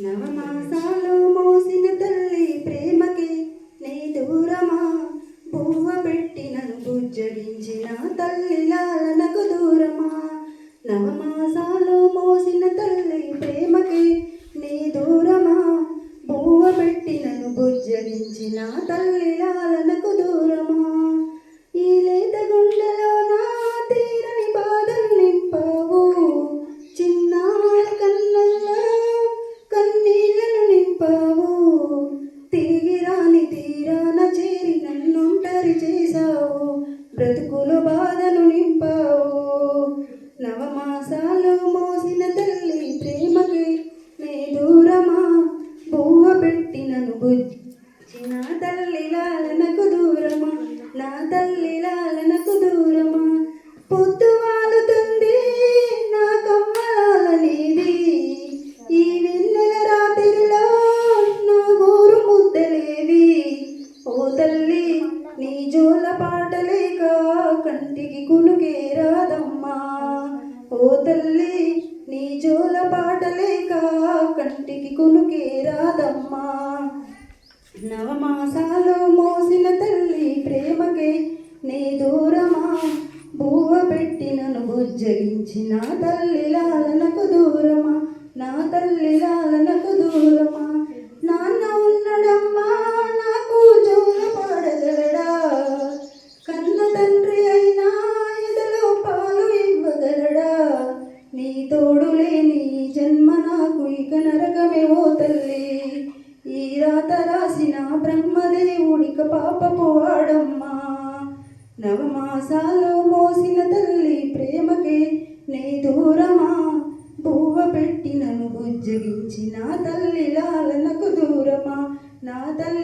నవమాసాలు మోసిన తల్లి ప్రేమకి నీ దూరమా, బువ్వ పెట్టి నన్ను బుజ్జగించిన తల్లి లాలనకు దూరమా. నవమాసాలు మోసిన తల్లి ప్రేమకి నీ దూరమా, బువ్వ పెట్టి నన్ను బుజ్జగించిన తల్లి లాలనకు దూరమా. ఈ లేత గుండెలో నా తీరని బాధలు నింపావు, చిన్నారి కన్నల్లో కన్నీళ్లను నింపావు. తిరిగి రాని తీరాన చేరి నన్నుంటరి చేశావు, బ్రతుకులో బాధను నింపావు. నవమాసాలు మోసిన తల్లి ప్రేమకి నీ దూరమా, బువ్వ పెట్టి నన్ను బుజ్జిన తల్లి లాలనకు దూరమా, నా తల్లి లాలనకు దూరమా. పొద్దు వాలుతుంది నా కమ్మలాల నీది, ఈ వెన్నెల రాత్రిలో నా గోరు ముద్దలేవి. ఓ తల్లి నీ జోల పాటలేక కంటికి కునుకే రాదమ్మా. ఓ తల్లి నీ జోల పాటలేక కంటికి కునుకే రాదమ్మా. నవమాసాలు మోసిన తల్లి ప్రేమకే నీ దూరమా, బువ్వ పెట్టి నన్ను బుజ్జగించిన తల్లి లాలనకు దూరమా, నా తల్లి లాలనకు దూరమా. నాన్న ఉన్నడమ్మా నాకు జోల పాడగలడా, కన్న తండ్రి అయినా ఎదలో పాలు ఇవ్వగలడా. నీ తోడు లేని జన్మ నాకు ఇక నరకమే ఓ తల్లి. ఈ రాత రాసిన బ్రహ్మదేవుడిక పాపపు వాడమ్మా. నవమాసాలు మోసిన తల్లి ప్రేమకే నీ దూరమా, బువ్వ పెట్టి నన్ను బుజ్జగించిన తల్లి లాలనకు దూరమా, నా తల్లి